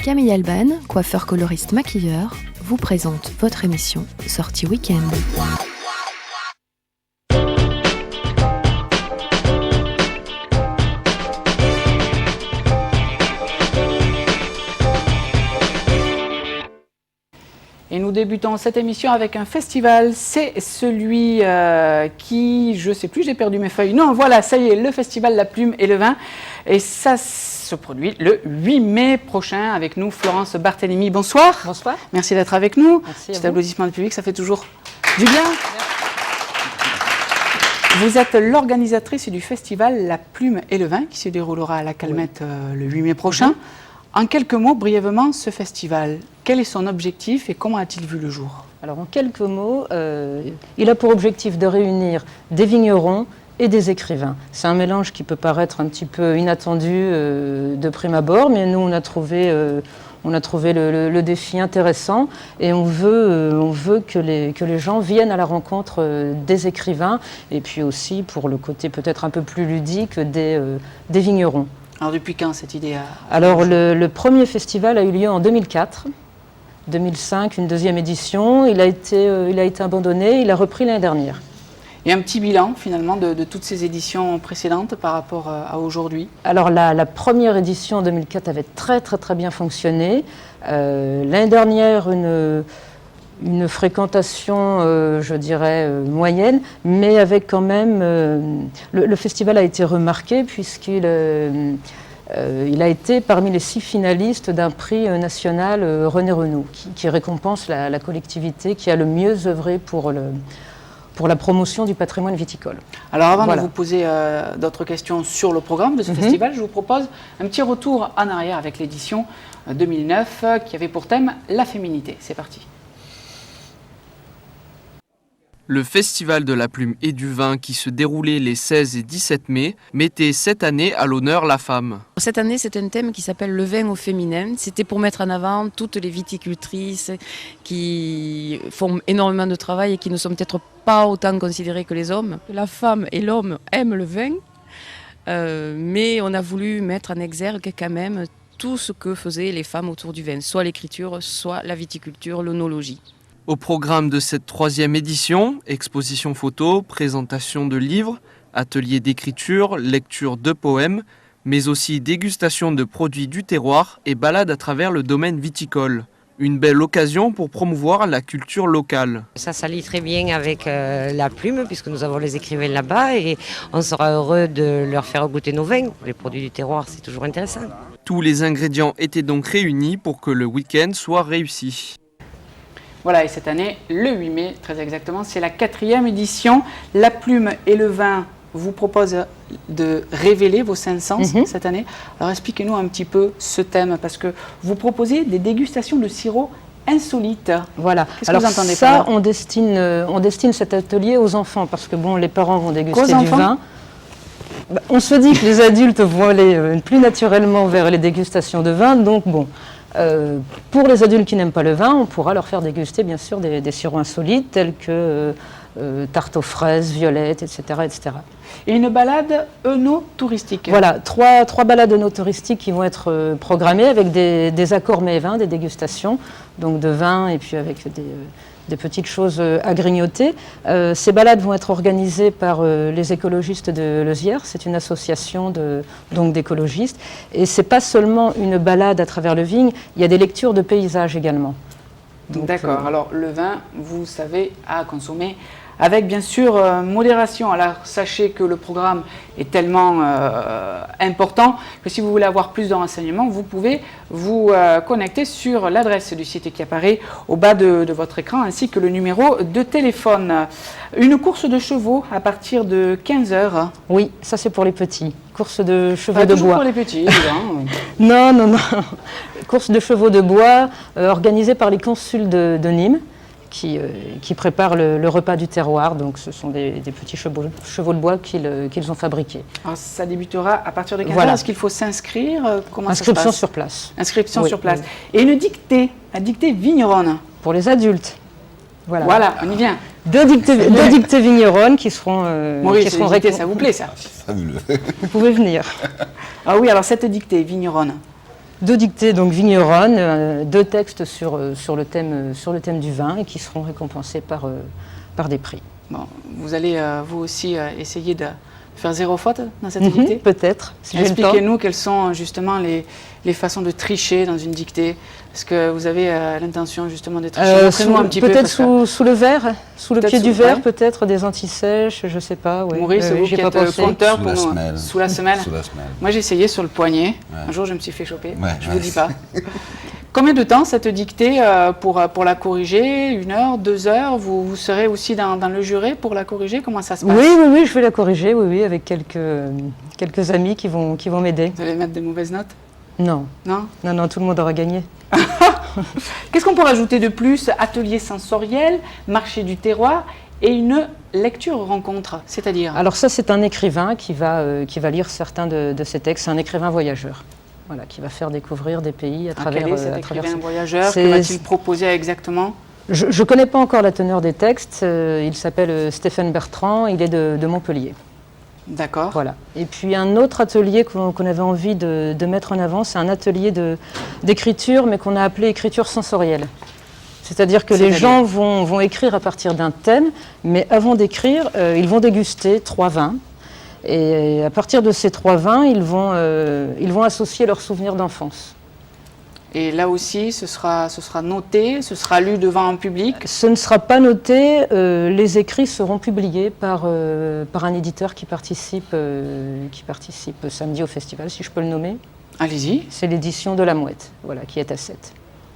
Camille Alban, coiffeur coloriste maquilleur, vous présente votre émission Sortie Week-end. Et nous débutons cette émission avec un festival, c'est celui qui, je sais plus, j'ai perdu mes feuilles. Non, voilà, ça y est, le festival La Plume et le Vin. Et ça se produit le 8 mai prochain avec nous, Florence Barthélémy. Bonsoir. Bonsoir. Merci d'être avec nous. Merci. Petit applaudissement du public, ça fait toujours du bien. Vous êtes l'organisatrice du festival La Plume et le Vin qui se déroulera à la Calmette le 8 mai prochain. En quelques mots, brièvement, ce festival, quel est son objectif et comment a-t-il vu le jour? Alors en quelques mots, il a pour objectif de réunir des vignerons et des écrivains. C'est un mélange qui peut paraître un petit peu inattendu de prime abord, mais nous on a trouvé le défi intéressant et on veut que les gens viennent à la rencontre des écrivains et puis aussi pour le côté peut-être un peu plus ludique des vignerons. Alors depuis quand cette idée Alors le premier festival a eu lieu en 2004, 2005, une deuxième édition. Il a été abandonné, il a repris l'année dernière. Et un petit bilan finalement de toutes ces éditions précédentes par rapport à aujourd'hui? Alors la première édition en 2004 avait très bien fonctionné. L'année dernière, une fréquentation, je dirais, moyenne, mais avec quand même... le festival a été remarqué puisqu'il il a été parmi les 6 finalistes d'un prix national René Renaud, qui récompense la collectivité qui a le mieux œuvré pour la promotion du patrimoine viticole. Alors avant de vous poser d'autres questions sur le programme de ce festival, je vous propose un petit retour en arrière avec l'édition 2009 qui avait pour thème la féminité. C'est parti. Le Festival de la Plume et du Vin qui se déroulait les 16 et 17 mai mettait cette année à l'honneur la femme. Cette année, c'est un thème qui s'appelle le vin au féminin. C'était pour mettre en avant toutes les viticultrices qui font énormément de travail et qui ne sont peut-être pas autant considérées que les hommes. La femme et l'homme aiment le vin, mais on a voulu mettre en exergue quand même tout ce que faisaient les femmes autour du vin, soit l'écriture, soit la viticulture, l'œnologie. Au programme de cette 3e édition, exposition photo, présentation de livres, ateliers d'écriture, lecture de poèmes, mais aussi dégustation de produits du terroir et balade à travers le domaine viticole. Une belle occasion pour promouvoir la culture locale. Ça s'allie très bien avec la plume puisque nous avons les écrivains là-bas et on sera heureux de leur faire goûter nos vins. Les produits du terroir, c'est toujours intéressant. Tous les ingrédients étaient donc réunis pour que le week-end soit réussi. Voilà, et cette année, le 8 mai, très exactement, c'est la 4e édition. La Plume et le Vin vous propose de révéler vos 5 sens cette année. Alors expliquez-nous un petit peu ce thème, parce que vous proposez des dégustations de sirops insolites. Voilà. Qu'est-ce alors que vous entendez ça, par là? on destine cet atelier aux enfants, parce que bon, les parents vont déguster du vin. On se dit que les adultes vont aller plus naturellement vers les dégustations de vin, donc bon... pour les adultes qui n'aiment pas le vin, on pourra leur faire déguster bien sûr des sirops insolites tels que tarte aux fraises, violettes, etc., etc. Et une balade œno-touristique. Voilà, trois balades œno-touristiques qui vont être programmées avec des accords mets et vins, des dégustations, donc de vin et puis avec des petites choses à grignoter. Ces balades vont être organisées par les écologistes de Lezières. C'est une association d'écologistes. Et ce n'est pas seulement une balade à travers le vigne, il y a des lectures de paysages également. D'accord. Alors le vin, vous savez, à consommer avec bien sûr modération. Alors sachez que le programme est tellement important que si vous voulez avoir plus de renseignements, vous pouvez vous connecter sur l'adresse du site qui apparaît au bas de votre écran ainsi que le numéro de téléphone. Une course de chevaux à partir de 15h. Oui, ça c'est pour les petits. Course de chevaux de bois. Pour les petits, évidemment. Non. Course de chevaux de bois organisée par les consuls de Nîmes. Qui préparent le repas du terroir. Donc ce sont des petits chevaux de bois qu'ils ont fabriqués. Alors ça débutera à partir de 15h. Voilà. Est-ce qu'il faut s'inscrire? Inscription sur place. Inscription sur place. Oui. Et une dictée, la dictée vigneronne. Pour les adultes. Voilà, on y vient. Deux dictées vigneronnes qui seront Maurice, qui seront dictées, ça vous plaît ça? Vous pouvez venir. Ah oui, alors cette dictée vigneronne, 2 dictées donc vigneronnes, 2 textes sur le thème du vin et qui seront récompensés par des prix. Bon, vous allez vous aussi essayer de faire 0 faute dans cette dictée? Peut-être, si j'ai le temps. Expliquez-nous quelles sont justement les façons de tricher dans une dictée. Est-ce que vous avez l'intention justement de tricher? Montrez-nous un petit peu. Peut-être sous le verre, sous le pied du verre, ouais. peut-être des antisèches, je ne sais pas. Ouais. Maurice, vous qui êtes compteur pour nous. Sous la semelle. Moi j'ai essayé sur le poignet. Ouais. Un jour je me suis fait choper. Ouais, je ne vous dis pas. Combien de temps cette dictée pour la corriger? 1 heure, 2 heures? Vous serez aussi dans le jury pour la corriger? Comment ça se passe? Oui, je vais la corriger, oui, avec quelques amis qui vont m'aider. Vous allez mettre des mauvaises notes? Non. Non? Non, tout le monde aura gagné. Qu'est-ce qu'on peut rajouter de plus? Atelier sensoriel, marché du terroir et une lecture-rencontre, c'est-à-dire? Alors ça, c'est un écrivain qui va lire certains de ces textes. C'est un écrivain voyageur. Voilà, qui va faire découvrir des pays à travers... Quel est cet écrivain voyageur? Que va-t-il proposer exactement? Je ne connais pas encore la teneur des textes. Il s'appelle Stéphane Bertrand, il est de Montpellier. D'accord. Voilà. Et puis un autre atelier qu'on avait envie de mettre en avant, c'est un atelier d'écriture, mais qu'on a appelé écriture sensorielle. C'est-à-dire que les gens vont écrire à partir d'un thème, mais avant d'écrire, ils vont déguster 3 vins. Et à partir de ces 3 vins, ils vont associer leurs souvenirs d'enfance. Et là aussi, ce sera noté, ce sera lu devant un public? Ce ne sera pas noté, les écrits seront publiés par un éditeur qui participe samedi au festival, si je peux le nommer. Allez-y. C'est l'édition de La Mouette, voilà, qui est à 7.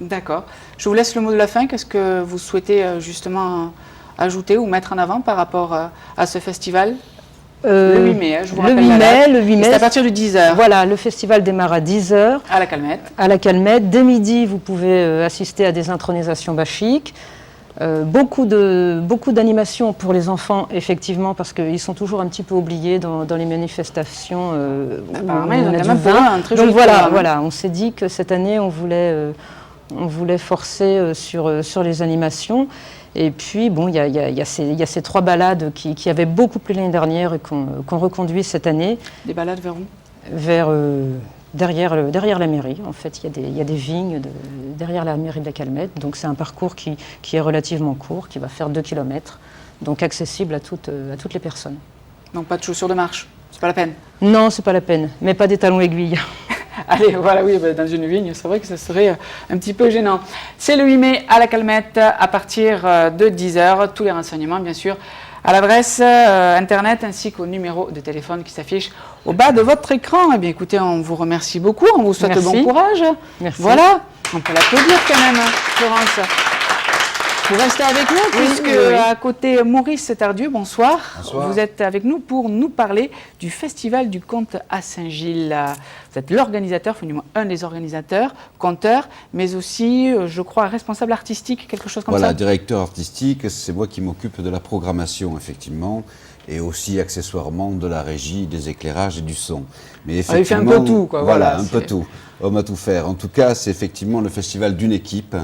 D'accord. Je vous laisse le mot de la fin. Qu'est-ce que vous souhaitez justement ajouter ou mettre en avant par rapport à ce festival? Le 8 mai, je vous rappelle le 8 mai. C'est à partir de 10h. Voilà, le festival démarre à 10h. À la Calmette. À la Calmette. Dès midi, vous pouvez assister à des intronisations bachiques. Beaucoup d'animations pour les enfants, effectivement, parce qu'ils sont toujours un petit peu oubliés dans les manifestations. Apparemment, ils ont quand même un très joli Donc programme. voilà, on s'est dit que cette année, on voulait forcer sur les animations. Et puis, bon, il y a ces 3 balades qui avaient beaucoup plu l'année dernière et qu'on reconduit cette année. Des balades vers où? Vers derrière la mairie. En fait, il y a des vignes derrière la mairie de la Calmette. Donc, c'est un parcours qui est relativement court, qui va faire 2 km, donc accessible à toutes les personnes. Donc, pas de chaussures de marche? C'est pas la peine? Non, c'est pas la peine, mais pas des talons aiguilles. Allez, voilà, oui, dans une vigne, c'est vrai que ça serait un petit peu gênant. C'est le 8 mai à la Calmette à partir de 10h. Tous les renseignements, bien sûr, à l'adresse internet ainsi qu'au numéro de téléphone qui s'affiche au bas de votre écran. Eh bien, écoutez, on vous remercie beaucoup, on vous souhaite bon courage. Merci. Voilà, on peut l'applaudir quand même, Florence. Vous restez avec nous, puisque à côté Maurice Tardieu, bonsoir. Bonsoir. Vous êtes avec nous pour nous parler du Festival du Conte à Saint-Gilles. Vous êtes l'organisateur, enfin du moins un des organisateurs, conteur, mais aussi, je crois, responsable artistique, quelque chose comme ça. Voilà, directeur artistique, c'est moi qui m'occupe de la programmation, effectivement, et aussi accessoirement de la régie, des éclairages et du son. Mais effectivement, il fait un peu tout, quoi. Voilà, un peu tout. On va tout faire. En tout cas, c'est effectivement le festival d'une équipe,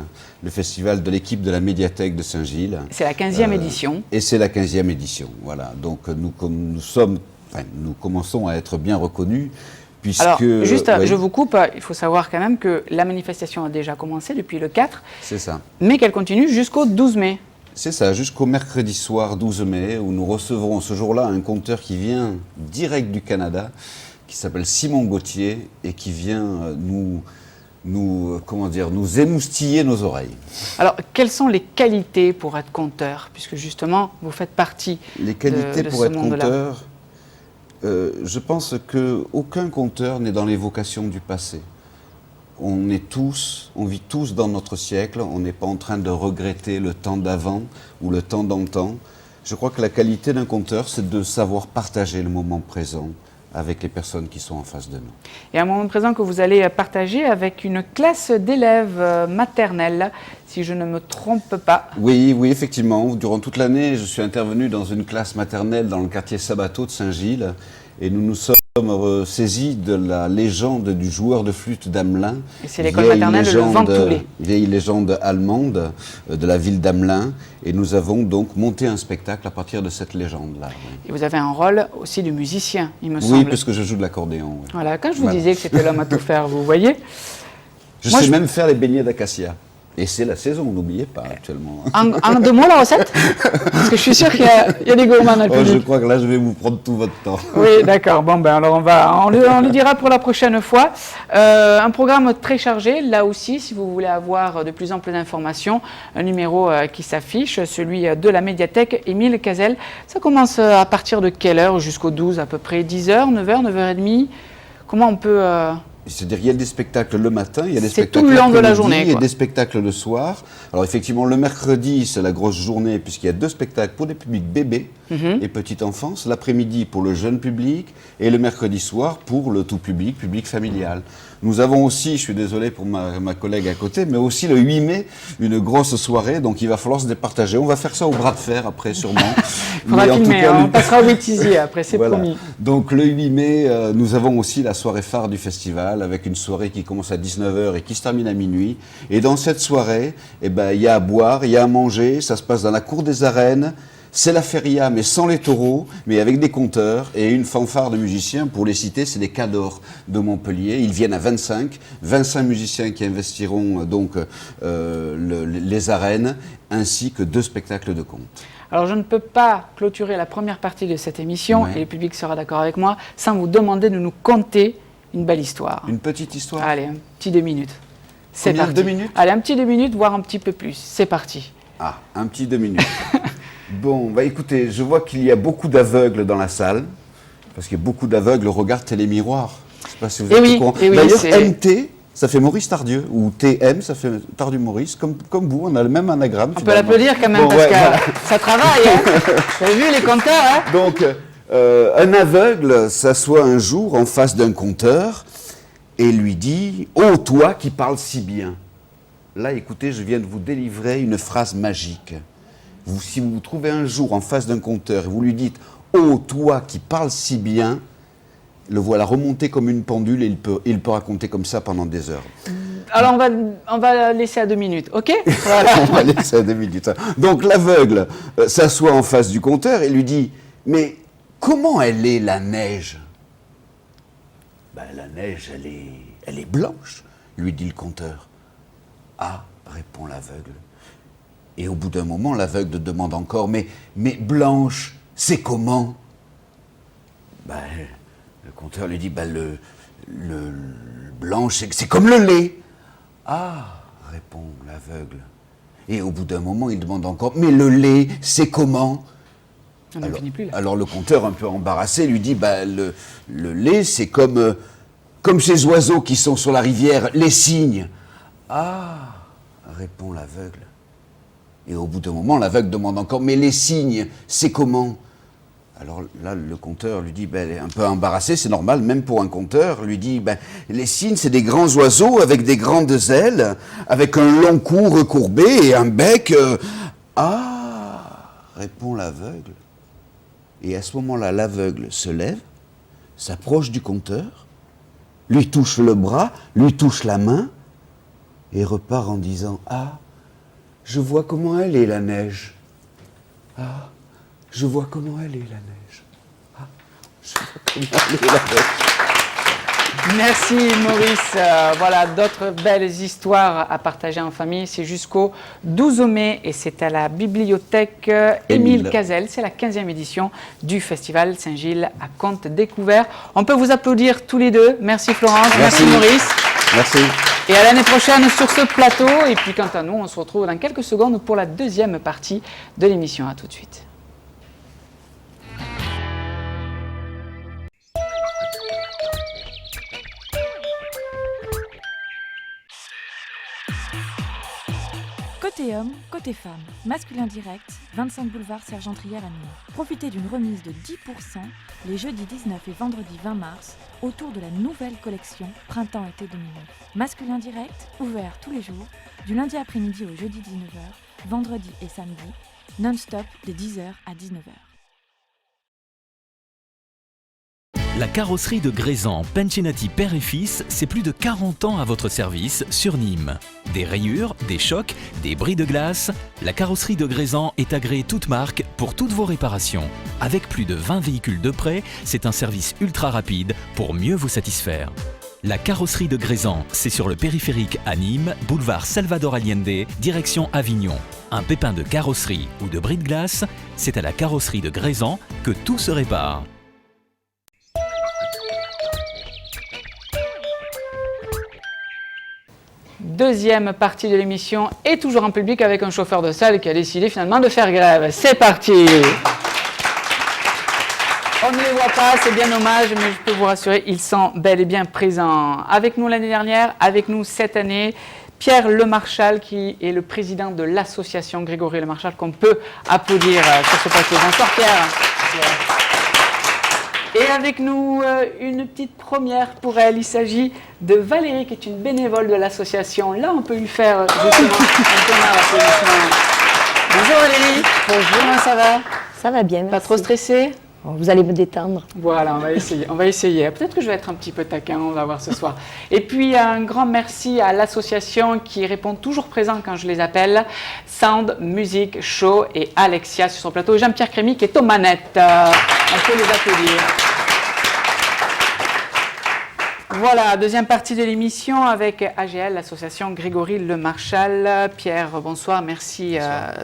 le festival de l'équipe de la médiathèque de Saint-Gilles. C'est la 15e édition. Et c'est la 15e édition, voilà. Donc nous commençons à être bien reconnus. Puisque, alors, juste, oui. je vous coupe, il faut savoir quand même que la manifestation a déjà commencé depuis le 4. C'est ça. Mais qu'elle continue jusqu'au 12 mai. C'est ça, jusqu'au mercredi soir 12 mai, où nous recevrons ce jour-là un conteur qui vient direct du Canada, qui s'appelle Simon Gauthier, et qui vient nous émoustiller nos oreilles. Alors, quelles sont les qualités pour être conteur, puisque justement, vous faites partie les qualités de pour ce être monde-là. conteur, je pense qu'aucun conteur n'est dans l'évocation du passé. On vit tous dans notre siècle, on n'est pas en train de regretter le temps d'avant ou le temps d'antan. Je crois que la qualité d'un conteur, c'est de savoir partager le moment présent avec les personnes qui sont en face de nous. Et un moment présent que vous allez partager avec une classe d'élèves maternelle, si je ne me trompe pas. Oui, effectivement. Durant toute l'année, je suis intervenu dans une classe maternelle dans le quartier Sabato de Saint-Gilles et nous nous sommes saisis de la légende du joueur de flûte d'Amelin. Et c'est l'école maternelle Le Ventoulet. Vieille légende allemande de la ville d'Amelin. Et nous avons donc monté un spectacle à partir de cette légende-là. Oui. Et vous avez un rôle aussi de musicien, il me semble. Oui, parce que je joue de l'accordéon. Oui. Voilà, quand je vous disais que c'était l'homme à tout faire, vous voyez. Je Moi, sais même faire les beignets d'acacia. Et c'est la saison, n'oubliez pas actuellement. En 2 mots la recette? Parce que je suis sûre qu'il y a des gourmands dans le Oh, je public. crois que là, je vais vous prendre tout votre temps. Oui, d'accord. Bon, ben alors on le dira pour la prochaine fois. Un programme très chargé. Là aussi, si vous voulez avoir de plus en plus d'informations, un numéro qui s'affiche, celui de la médiathèque Émile Cazel. Ça commence à partir de quelle heure jusqu'au 12 à peu près? 10h, 9h, 9h30? Comment on peut... C'est-à-dire qu'il y a des spectacles le matin, il y a des C'est spectacles tout le long de la l'après-midi, journée, il y a quoi. des spectacles le soir. Alors effectivement, le mercredi, c'est la grosse journée puisqu'il y a 2 spectacles pour des publics bébés et petite enfance. L'après-midi pour le jeune public et le mercredi soir pour le tout public, public familial. Nous avons aussi, je suis désolé pour ma collègue à côté, mais aussi le 8 mai, une grosse soirée, donc il va falloir se départager. On va faire ça au bras de fer après, sûrement. Faudra Mais en tout filmer, cas, on passera au bêtisier après, c'est voilà. promis. Donc le 8 mai, nous avons aussi la soirée phare du festival, avec une soirée qui commence à 19h et qui se termine à minuit. Et dans cette soirée, eh ben, il y a à boire, il y a à manger, ça se passe dans la cour des arènes. C'est la feria, mais sans les taureaux, mais avec des compteurs et une fanfare de musiciens. Pour les citer, c'est les Cadors de Montpellier. Ils viennent à 25 musiciens qui investiront donc les arènes, ainsi que 2 spectacles de contes. Alors je ne peux pas clôturer la première partie de cette émission, Ouais. et le public sera d'accord avec moi, sans vous demander de nous conter une belle histoire. Une petite histoire. Allez, un petit 2 minutes. C'est Combien, parti. 2 minutes? Allez, un petit 2 minutes, voire un petit peu plus. C'est parti. Ah, un petit 2 minutes. Bon, bah écoutez, je vois qu'il y a beaucoup d'aveugles dans la salle, parce que beaucoup d'aveugles regardent Télémiroir. Je ne sais pas si vous Eh êtes oui, au courant. eh oui, D'ailleurs, c'est- MT, ça fait Maurice Tardieu, ou TM, ça fait Tardieu Maurice, comme vous, on a le même anagramme. On peut finalement. l'applaudir quand même, Bon, parce ouais, que voilà. ça travaille. Hein. Vous avez vu les compteurs, hein? Donc, un aveugle s'assoit un jour en face d'un conteur et lui dit « Oh, toi qui parles si bien !» Là, écoutez, je viens de vous délivrer une phrase magique. Si vous vous trouvez un jour en face d'un conteur et vous lui dites « Oh, toi qui parles si bien !» le voilà remonter comme une pendule et il peut raconter comme ça pendant des heures. Alors on va laisser à 2 minutes, ok? Voilà. On va laisser à 2 minutes. Donc l'aveugle s'assoit en face du conteur et lui dit « Mais comment elle est la neige ?» Ben, la neige, elle est blanche, lui dit le conteur. « Ah, répond l'aveugle. Et au bout d'un moment, l'aveugle demande encore « Mais blanche, c'est comment ?» Ben, le conteur lui dit ben, le blanche, c'est comme le lait. « Ah, répond l'aveugle. Et au bout d'un moment, il demande encore « Mais le lait, c'est comment ?» On n'en finit plus là. Alors le conteur, un peu embarrassé, lui dit bah, le lait, c'est comme ces oiseaux qui sont sur la rivière, les cygnes. Ah, répond l'aveugle. Et au bout d'un moment, l'aveugle demande encore mais les cygnes, c'est comment? Alors là, le conteur lui dit, ben, un peu embarrassé, c'est normal, même pour un conteur, lui dit, ben, les cygnes, c'est des grands oiseaux avec des grandes ailes, avec un long cou recourbé et un bec. Ah, répond l'aveugle. Et à ce moment-là, l'aveugle se lève, s'approche du conteur, lui touche le bras, lui touche la main, et repart en disant, ah, je vois comment elle est la neige. Ah, je vois comment elle est la neige. Ah, je vois comment elle est la neige. Merci Maurice. Voilà, d'autres belles histoires à partager en famille. C'est jusqu'au 12 mai et c'est à la bibliothèque Émile Cazel. C'est la 15e édition du Festival Saint-Gilles à Contes Découverts. On peut vous applaudir tous les deux. Merci Florence, merci Maurice. Merci. Et à l'année prochaine sur ce plateau. Et puis quant à nous, on se retrouve dans quelques secondes pour la deuxième partie de l'émission. À tout de suite. Côté homme, côté femme, masculin direct, 25 boulevard Sergent-Trier à Nîmes. Profitez d'une remise de 10% les jeudis 19 et vendredi 20 mars autour de la nouvelle collection Printemps-été 2009. Masculin direct, ouvert tous les jours, du lundi après-midi au jeudi 19h, vendredi et samedi, non-stop de 10h à 19h. La carrosserie de Grézan, Pencinati père et fils, c'est plus de 40 ans à votre service sur Nîmes. Des rayures, des chocs, des bris de glace, la carrosserie de Grézan est agréée toute marque pour toutes vos réparations. Avec plus de 20 véhicules de prêt, c'est un service ultra rapide pour mieux vous satisfaire. La carrosserie de Grézan, c'est sur le périphérique à Nîmes, boulevard Salvador Allende, direction Avignon. Un pépin de carrosserie ou de bris de glace, c'est à la carrosserie de Grézan que tout se répare. Deuxième partie de l'émission est toujours en public avec un chauffeur de salle qui a décidé finalement de faire grève. C'est parti! On ne les voit pas, c'est bien dommage, mais je peux vous rassurer, ils sont bel et bien présents. Avec nous l'année dernière, avec nous cette année, Pierre Lemarchal, qui est le président de l'association Grégory Lemarchal, qu'on peut applaudir sur ce plateau. Bonsoir Pierre. Et avec nous, une petite première pour elle, il s'agit de Valérie, qui est une bénévole de l'association. Là, on peut lui faire justement un tonnerre d'applaudissements. Bonjour Valérie. Bonjour. Comment ça va? Ça va bien, merci. Pas trop stressée? Vous allez me détendre. Voilà, on va essayer. Peut-être que je vais être un petit peu taquin, on va voir ce soir. Et puis, un grand merci à l'association qui répond toujours présent quand je les appelle, Sound Music Show et Alexia sur son plateau, et Jean-Pierre Crémy qui est aux manettes. On peut les applaudir. Voilà, deuxième partie de l'émission avec AGL, l'association Grégory Lemarchal. Pierre, bonsoir, merci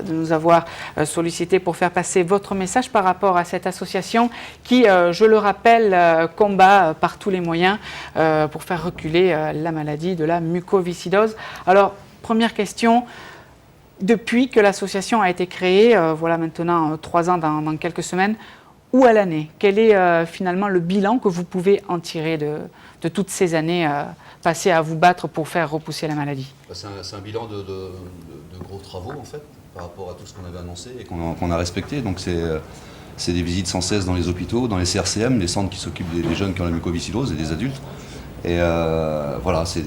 de nous avoir sollicité pour faire passer votre message par rapport à cette association qui, je le rappelle, combat par tous les moyens pour faire reculer la maladie de la mucoviscidose. Alors, première question, depuis que l'association a été créée, voilà maintenant 3 ans dans quelques semaines, où à l'année? Quel est finalement le bilan que vous pouvez en tirer de toutes ces années passées à vous battre pour faire repousser la maladie? C'est un bilan de gros travaux en fait, par rapport à tout ce qu'on avait annoncé et qu'on a respecté. Donc c'est des visites sans cesse dans les hôpitaux, dans les CRCM, les centres qui s'occupent des jeunes qui ont la mucoviscidose et des adultes. Et voilà, c'est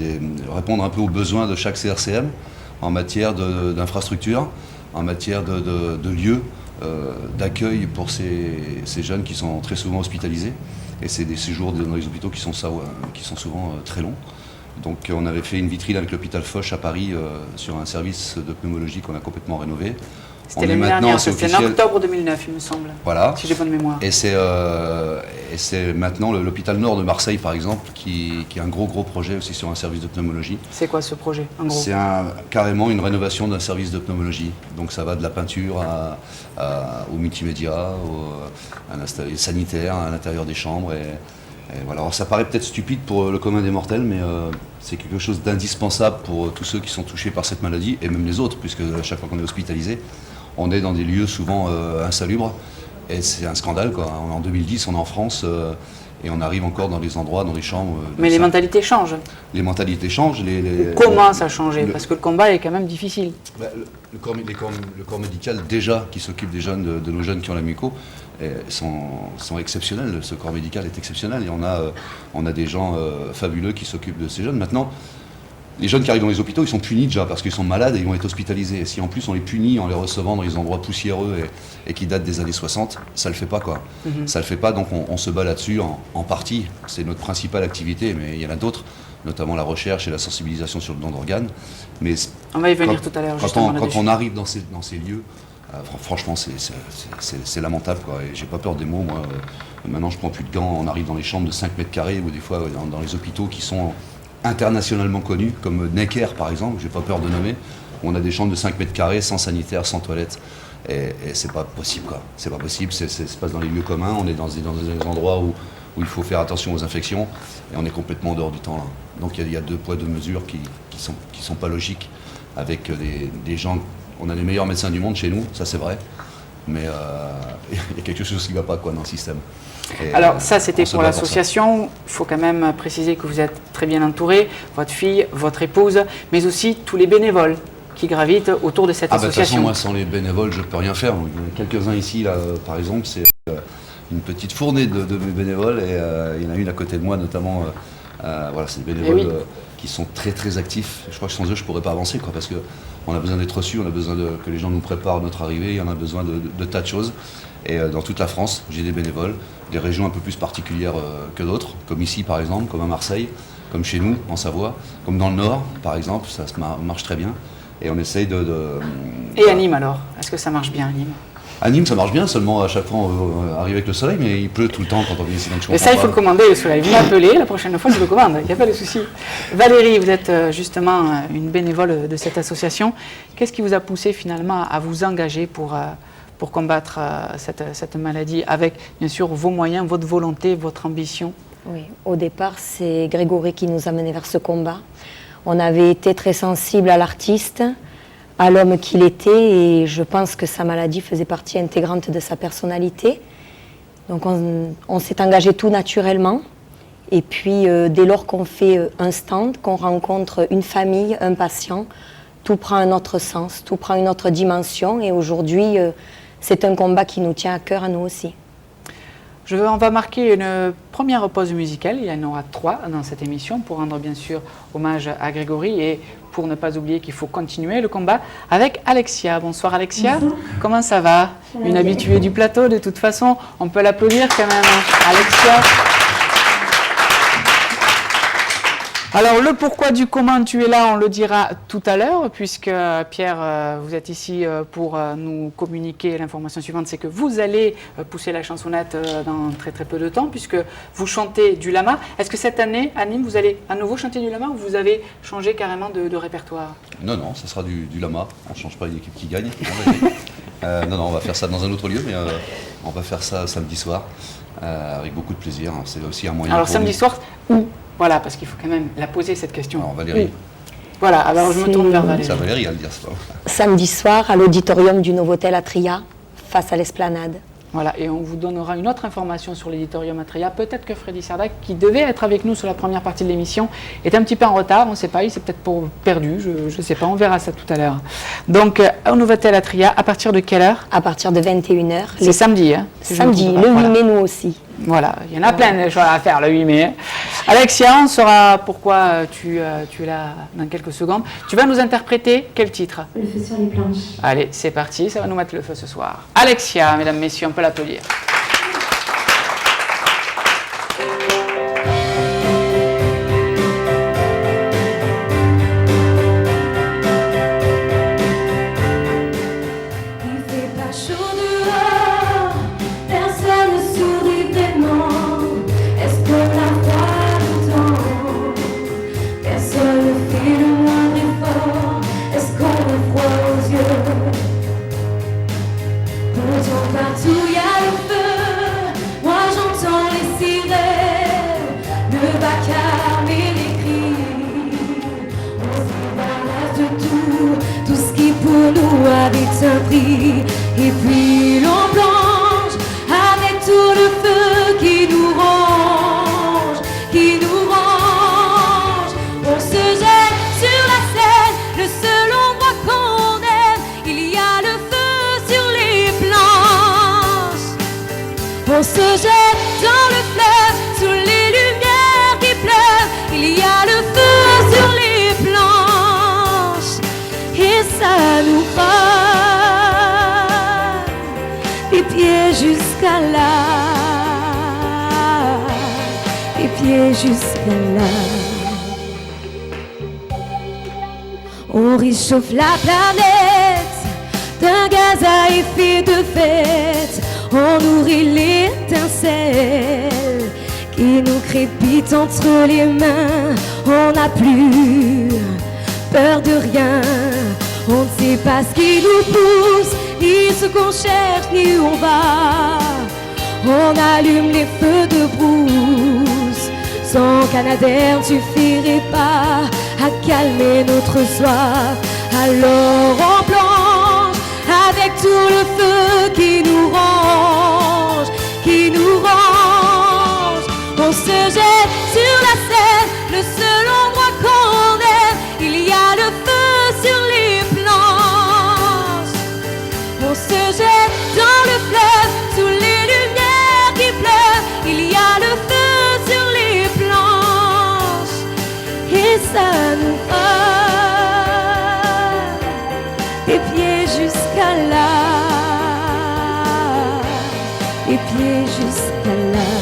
répondre un peu aux besoins de chaque CRCM en matière d'infrastructure, en matière de lieux d'accueil pour ces jeunes qui sont très souvent hospitalisés. Et c'est des séjours dans les hôpitaux qui sont souvent très longs. Donc on avait fait une vitrine avec l'hôpital Foch à Paris sur un service de pneumologie qu'on a complètement rénové. C'était l'année dernière, c'était en octobre 2009 il me semble, voilà. Si j'ai bonne mémoire. Et c'est maintenant l'hôpital Nord de Marseille par exemple qui est un gros projet aussi sur un service de pneumologie. C'est quoi ce projet en gros? C'est carrément une rénovation d'un service de pneumologie. Donc ça va de la peinture au multimédia, à l'installation sanitaire à l'intérieur des chambres. Et voilà. Alors ça paraît peut-être stupide pour le commun des mortels, mais c'est quelque chose d'indispensable pour tous ceux qui sont touchés par cette maladie, et même les autres, puisque à chaque fois qu'on est hospitalisé, on est dans des lieux souvent insalubres, et c'est un scandale, quoi. En 2010, on est en France, et on arrive encore dans des endroits, dans des chambres... Mais les mentalités changent. Les mentalités changent. Comment ça a changé? Parce que le combat est quand même difficile. Le corps médical, déjà, qui s'occupe des jeunes, de nos jeunes qui ont la muco, sont exceptionnels. Ce corps médical est exceptionnel, et on a des gens fabuleux qui s'occupent de ces jeunes. Maintenant, les jeunes qui arrivent dans les hôpitaux, ils sont punis déjà parce qu'ils sont malades et ils vont être hospitalisés. Et si en plus on les punit en les recevant dans les endroits poussiéreux et qui datent des années 60, ça le fait pas, quoi. Ça le fait pas, donc on se bat là-dessus en partie. C'est notre principale activité, mais il y en a d'autres, notamment la recherche et la sensibilisation sur le don d'organes. Mais on va y venir tout à l'heure. Quand on arrive dans ces lieux, franchement, c'est lamentable, quoi. Et j'ai pas peur des mots, moi. Maintenant, je prends plus de gants. On arrive dans les chambres de 5 mètres carrés ou des fois dans les hôpitaux qui sont internationalement connus, comme Necker par exemple, j'ai pas peur de nommer, où on a des chambres de 5 mètres carrés, sans sanitaire, sans toilette. Et c'est pas possible, quoi. C'est pas possible, ça se passe dans les lieux communs, on est dans des endroits où il faut faire attention aux infections, et on est complètement en dehors du temps là. Donc il y a 2 poids 2 mesures qui sont pas logiques, avec des gens, on a les meilleurs médecins du monde chez nous, ça c'est vrai, mais il y a quelque chose qui va pas, quoi, dans le système. Et alors ça c'était pour l'association, il faut quand même préciser que vous êtes très bien entouré, votre fille, votre épouse, mais aussi tous les bénévoles qui gravitent autour de cette association. De toute façon, moi sans les bénévoles je ne peux rien faire. Il y en a quelques-uns ici, là, par exemple, c'est une petite fournée de mes bénévoles, et il y en a une à côté de moi notamment, voilà, c'est des bénévoles qui sont très actifs. Je crois que sans eux je ne pourrais pas avancer, quoi, parce qu'on a besoin d'être reçus, on a besoin que les gens nous préparent notre arrivée, on a besoin de tas de choses. Et dans toute la France, j'ai des bénévoles, des régions un peu plus particulières que d'autres, comme ici par exemple, comme à Marseille, comme chez nous en Savoie, comme dans le Nord par exemple, ça marche très bien. Et on essaye Et à Nîmes alors? Est-ce que ça marche bien à Nîmes? À Nîmes, ça marche bien, seulement à chaque fois on arrive avec le soleil, mais il pleut tout le temps quand on vient ici. Et ça, il faut le commander, le soleil. Vous m'appelez, la prochaine fois, je le commande, il n'y a pas de souci. Valérie, vous êtes justement une bénévole de cette association. Qu'est-ce qui vous a poussé finalement à vous engager pour combattre cette maladie avec, bien sûr, vos moyens, votre volonté, votre ambition? Oui, au départ, c'est Grégory qui nous a menés vers ce combat. On avait été très sensible à l'artiste, à l'homme qu'il était, et je pense que sa maladie faisait partie intégrante de sa personnalité. Donc on s'est engagé tout naturellement. Et puis dès lors qu'on fait un stand, qu'on rencontre une famille, un patient, tout prend un autre sens, tout prend une autre dimension. Et aujourd'hui, c'est un combat qui nous tient à cœur à nous aussi. On va marquer une première pause musicale, il y en aura 3 dans cette émission pour rendre bien sûr hommage à Grégory et pour ne pas oublier qu'il faut continuer le combat avec Alexia. Bonsoir Alexia, bonjour. Comment ça va? Une habituée du plateau de toute façon, on peut l'applaudir quand même. Alexia. Alors le pourquoi du comment tu es là, on le dira tout à l'heure, puisque Pierre, vous êtes ici pour nous communiquer l'information suivante, c'est que vous allez pousser la chansonnette dans très très peu de temps, puisque vous chantez du lama. Est-ce que cette année, à Nîmes, vous allez à nouveau chanter du lama ou vous avez changé carrément de répertoire? Non, ça sera du lama, on ne change pas une équipe qui gagne. Non, on va faire ça dans un autre lieu, mais on va faire ça samedi soir, avec beaucoup de plaisir. C'est aussi un moyen. Alors samedi soir, où? Voilà, parce qu'il faut quand même la poser cette question. Alors Valérie. Oui. Voilà, alors je me tourne vers Valérie. C'est à Valérie à le dire, c'est pas. Samedi soir, à l'auditorium du Novotel à Tria, face à l'Esplanade. Voilà, et on vous donnera une autre information sur l'éditorium à Tria. Peut-être que Freddy Sardac, qui devait être avec nous sur la première partie de l'émission, est un petit peu en retard, on ne sait pas, il s'est peut-être perdu, je ne sais pas, on verra ça tout à l'heure. Donc, au Novotel à Tria, à partir de quelle heure? À partir de 21h. C'est samedi, hein? Samedi, le 8 mai, nous aussi. Voilà, il y en a plein de choses à faire le 8 mai. Alexia, on saura pourquoi tu es là dans quelques secondes. Tu vas nous interpréter quel titre? Le feu sur les planches. Allez, c'est parti, ça va nous mettre le feu ce soir. Alexia, mesdames, messieurs, on peut l'applaudir. Et puis l'on plonge avec tout le feu qui nous range, qui nous range. On se jette sur la scène, le seul endroit qu'on aime. Il y a le feu sur les planches. On se jette dans le fleuve, sous les lumières qui pleuvent. Il y a le feu sur les planches. Et ça nous range. Les pieds jusqu'à là, les pieds jusqu'à là. On réchauffe la planète d'un gaz à effet de fête. On nourrit l'étincelle qui nous crépite entre les mains. On n'a plus peur de rien. On ne sait pas ce qui nous pousse, ni ce qu'on cherche, ni où on va. On allume les feux de brousse. Sans Canadair ne suffirait pas à calmer notre soif. Alors on plonge avec tout le feu qui nous range, qui nous range. On se jette sur la scène, le seul endroit qu'on aime. Il y a le feu sur les planches. On se jette dans le fleuve, sous les lumières qui pleuvent. Il y a le feu sur les planches. Et ça nous va des pieds jusqu'à là, des pieds jusqu'à là.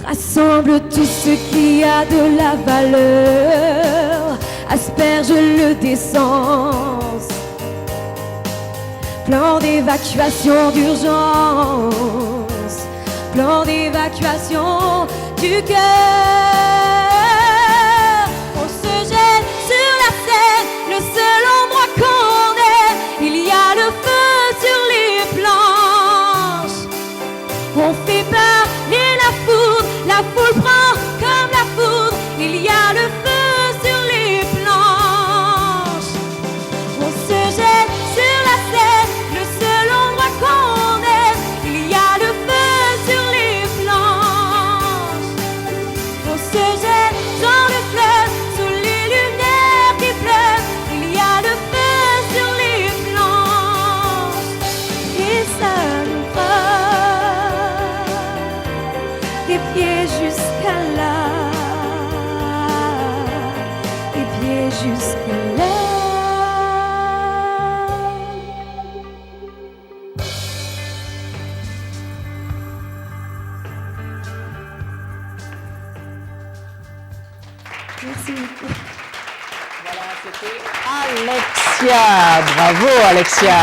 Rassemble tout ce qui a de la valeur, asperge-le d'essence. Plan d'évacuation d'urgence, plan d'évacuation du cœur. On se jette sur la Seine, le seul endroit qu'on ait. Il y a le feu sur les planches. On fait parler la foule prend comme la foudre. Il y a le feu sur les planches. On se jette sur la Seine, le seul endroit qu'on ait. Il y a le feu sur les planches. On se jette dans le fleuve, sous les lumières qui pleuvent. Il y a le feu sur les planches. Et ça nous fera des pieds jusqu'à là, des pieds jusqu'à là. Merci beaucoup. Voilà, c'était Alexia. Bravo Alexia.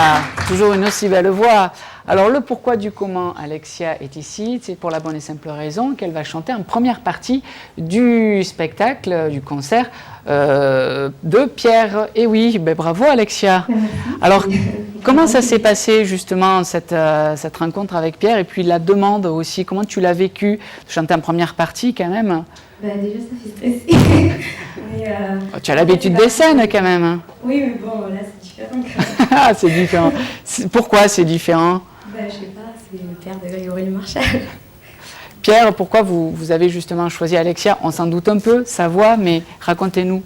Toujours une aussi belle voix. Alors le pourquoi du comment Alexia est ici, c'est pour la bonne et simple raison qu'elle va chanter en première partie du spectacle, du concert de Pierre. Et oui, ben bravo Alexia. Alors comment ça s'est passé justement cette rencontre avec Pierre et puis la demande aussi, comment tu l'as vécu de chanter en première partie quand même? Déjà ça fait stresser. Mais, tu as l'habitude des scènes quand même. Hein. Oui, mais bon, là c'est différent. Ah, c'est différent. Pourquoi c'est différent? Je sais pas, c'est le père de Grégory Le Marchal. Pierre, pourquoi vous avez justement choisi Alexia? On s'en doute un peu, sa voix, mais racontez-nous.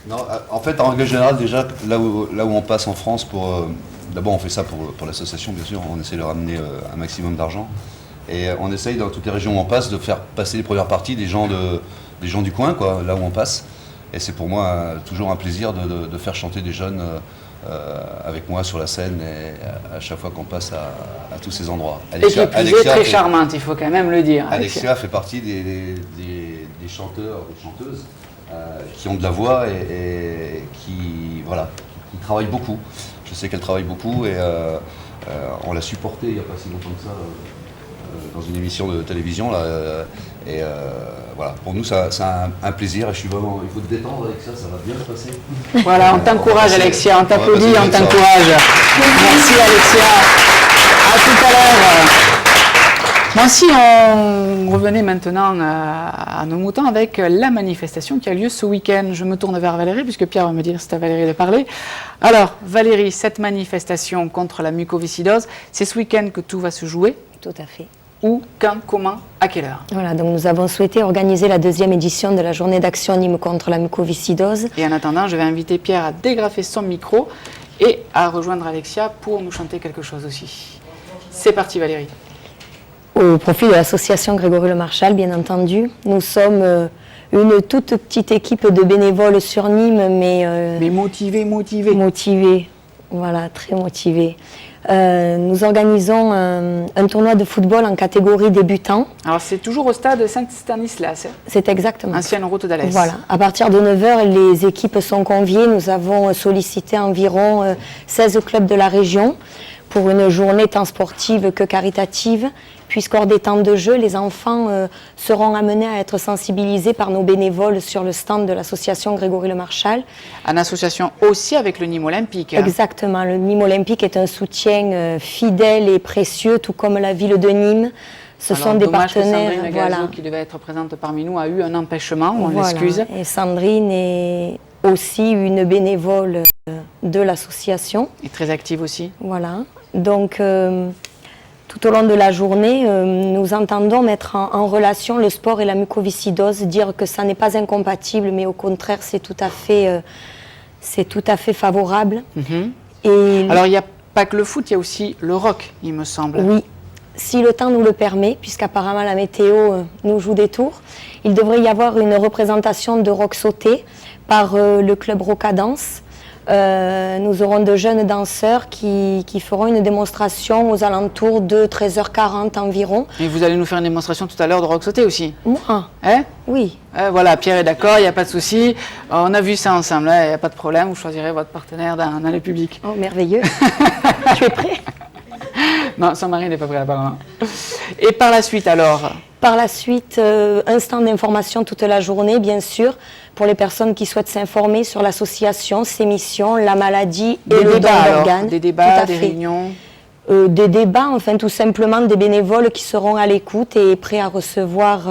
Non, en fait, en règle générale, déjà, là où on passe en France, d'abord on fait ça pour l'association, bien sûr, on essaie de ramener un maximum d'argent. Et on essaye dans toutes les régions où on passe de faire passer les premières parties des gens du coin, quoi, là où on passe. Et c'est pour moi toujours un plaisir de faire chanter des jeunes avec moi sur la scène et à chaque fois qu'on passe à tous ces endroits. Alexia est très charmante, il faut quand même le dire. Alexia fait partie des chanteurs et chanteuses qui ont de la voix et qui travaillent beaucoup. Je sais qu'elle travaille beaucoup et on l'a supportée il n'y a pas si longtemps que ça dans une émission de télévision. Là, voilà, pour nous c'est un plaisir et je suis vraiment, il faut te détendre avec ça va bien se passer. Voilà, on t'encourage Alexia, on t'applaudit, on t'encourage. Merci Alexia, à tout à l'heure. Bon, si on revenait maintenant à nos moutons avec la manifestation qui a lieu ce week-end. Je me tourne vers Valérie puisque Pierre va me dire c'est à Valérie de parler. Alors Valérie, cette manifestation contre la mucoviscidose, c'est ce week-end que tout va se jouer? Tout à fait. Où, quand, comment, à quelle heure? Voilà, donc nous avons souhaité organiser la 2e édition de la journée d'action Nîmes contre la mucoviscidose. Et en attendant, je vais inviter Pierre à dégrafer son micro et à rejoindre Alexia pour nous chanter quelque chose aussi. C'est parti Valérie. Au profit de l'association Grégory Le Marchal, bien entendu. Nous sommes une toute petite équipe de bénévoles sur Nîmes, mais motivés. Motivés, voilà, très motivés. Nous organisons un tournoi de football en catégorie débutant. Alors c'est toujours au stade Saint-Stanislas. C'est exactement. Ancienne route d'Alès. Voilà. À partir de 9h, les équipes sont conviées. Nous avons sollicité environ 16 clubs de la région pour une journée tant sportive que caritative. Puisqu'hors des temps de jeu, les enfants seront amenés à être sensibilisés par nos bénévoles sur le stand de l'association Grégory Le Marchal. En association aussi avec le Nîmes Olympique. Exactement, le Nîmes Olympique est un soutien fidèle et précieux, tout comme la ville de Nîmes. Ce sont des partenaires. Que Sandrine Gazo, qui devait être présente parmi nous, a eu un empêchement, on l'excuse. Et Sandrine est aussi une bénévole de l'association. Et très active aussi. Voilà, donc tout au long de la journée, nous entendons mettre en relation le sport et la mucoviscidose, dire que ça n'est pas incompatible, mais au contraire, c'est tout à fait favorable. Et alors, il n'y a pas que le foot, il y a aussi le rock, il me semble. Oui, si le temps nous le permet, puisqu'apparemment la météo nous joue des tours, il devrait y avoir une représentation de rock sauté par le club Rocadance. Nous aurons de jeunes danseurs qui feront une démonstration aux alentours de 13h40 environ. Et vous allez nous faire une démonstration tout à l'heure de rock sauté aussi? Moi? Hein? Oui. Voilà, Pierre est d'accord, il n'y a pas de souci. On a vu ça ensemble, il n'y a pas de problème. Vous choisirez votre partenaire dans les publics. Oh, merveilleux. Tu es prêt? Non, son mari n'est pas prêt apparemment. Et par la suite alors? Par la suite, un stand d'information toute la journée, bien sûr, pour les personnes qui souhaitent s'informer sur l'association, ses missions, la maladie et le don d'organes. Des débats, des réunions? Des débats, enfin tout simplement des bénévoles qui seront à l'écoute et prêts à recevoir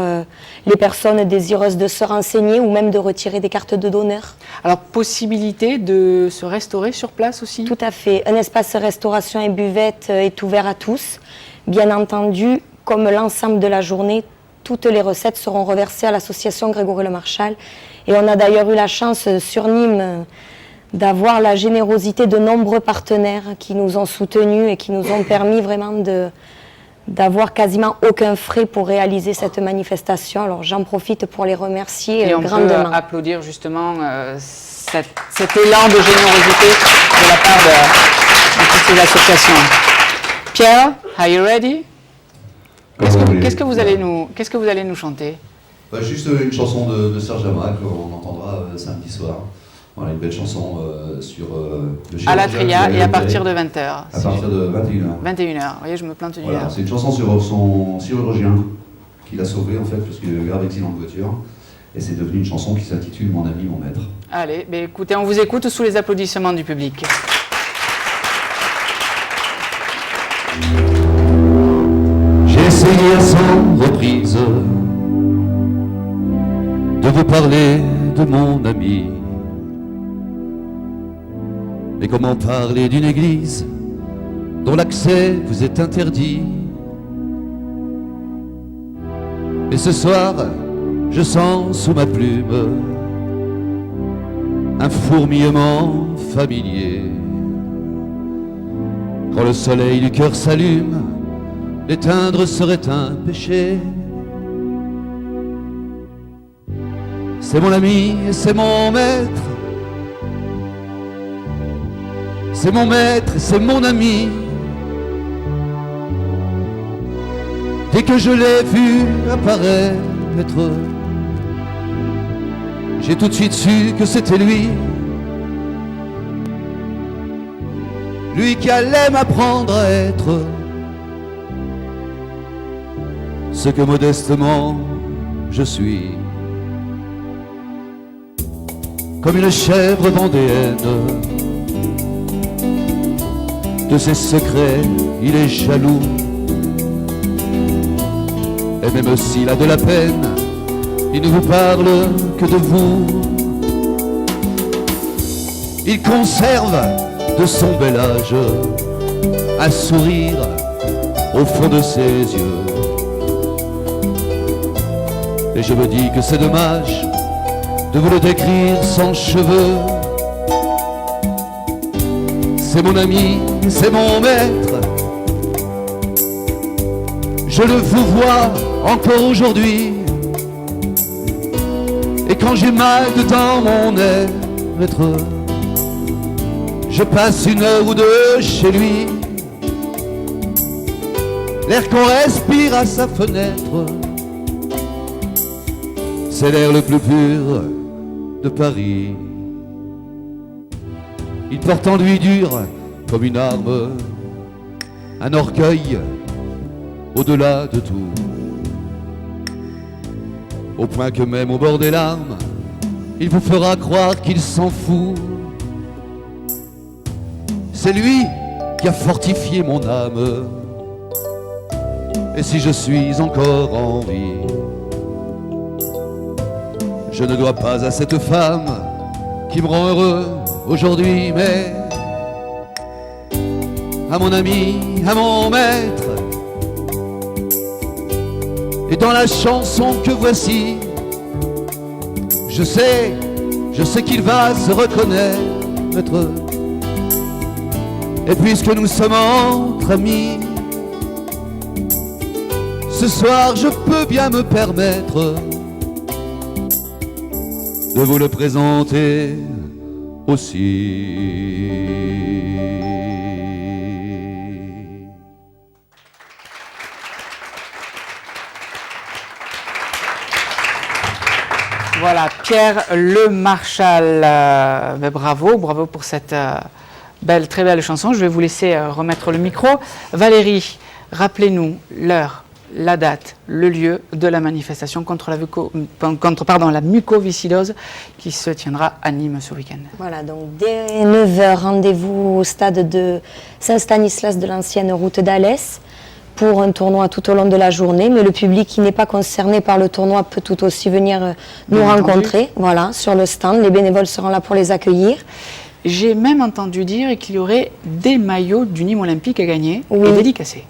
les personnes désireuses de se renseigner ou même de retirer des cartes de donneur. Alors, possibilité de se restaurer sur place aussi? Tout à fait. Un espace restauration et buvette est ouvert à tous. Bien entendu, comme l'ensemble de la journée, toutes les recettes seront reversées à l'association Grégory Le Marchal. Et on a d'ailleurs eu la chance sur Nîmes d'avoir la générosité de nombreux partenaires qui nous ont soutenus et qui nous ont permis vraiment d'avoir quasiment aucun frais pour réaliser cette manifestation. Alors j'en profite pour les remercier grandement. Et on peut applaudir justement cet élan de générosité de la part de toutes ces associations. Pierre, are you ready? Qu'est-ce que vous allez nous chanter? Juste une chanson de Serge Lama qu'on entendra samedi soir. Voilà, une belle chanson sur le à la Tria et à partir de 20h. À partir de 21h. 21h, vous voyez, je me plante une heure. C'est une chanson sur son chirurgien qui l'a sauvé en fait, parce qu'il a eu un grave accident de voiture. Et c'est devenu une chanson qui s'intitule Mon ami, mon maître. Allez, écoutez, on vous écoute sous les applaudissements du public. J'ai essayé à 100 reprises de vous parler de mon ami. Mais comment parler d'une église dont l'accès vous est interdit? Et ce soir, je sens sous ma plume un fourmillement familier. Quand le soleil du cœur s'allume, l'éteindre serait un péché. C'est mon ami et c'est mon maître. C'est mon maître et c'est mon ami. Dès que je l'ai vu apparaître, j'ai tout de suite su que c'était lui. Lui qui allait m'apprendre à être ce que modestement je suis. Comme une chèvre vendéenne, de ses secrets il est jaloux. Et même s'il a de la peine, il ne vous parle que de vous. Il conserve de son bel âge un sourire au fond de ses yeux. Et je me dis que c'est dommage de vous le décrire sans cheveux. C'est mon ami, c'est mon maître. Je le vous vois encore aujourd'hui. Et quand j'ai mal dans mon être, je passe une heure ou deux chez lui. L'air qu'on respire à sa fenêtre, c'est l'air le plus pur de Paris. Il porte en lui dur comme une arme, un orgueil au-delà de tout, au point que même au bord des larmes, il vous fera croire qu'il s'en fout. C'est lui qui a fortifié mon âme. Et si je suis encore en vie, je ne dois pas à cette femme qui me rend heureux aujourd'hui, mais à mon ami, à mon maître. Et dans la chanson que voici, je sais qu'il va se reconnaître. Et puisque nous sommes entre amis, ce soir je peux bien me permettre de vous le présenter aussi. Voilà, Pierre Le Marchal, bravo pour cette très belle chanson. Je vais vous laisser remettre le micro. Valérie, rappelez-nous l'heure, la date, le lieu de la manifestation contre la mucoviscidose qui se tiendra à Nîmes ce week-end. Voilà, donc dès 9h, rendez-vous au stade de Saint-Stanislas de l'ancienne route d'Alès pour un tournoi tout au long de la journée, mais le public qui n'est pas concerné par le tournoi peut tout aussi venir nous rencontrer, voilà, sur le stand. Les bénévoles seront là pour les accueillir. J'ai même entendu dire qu'il y aurait des maillots du Nîmes Olympique à gagner et dédicacés.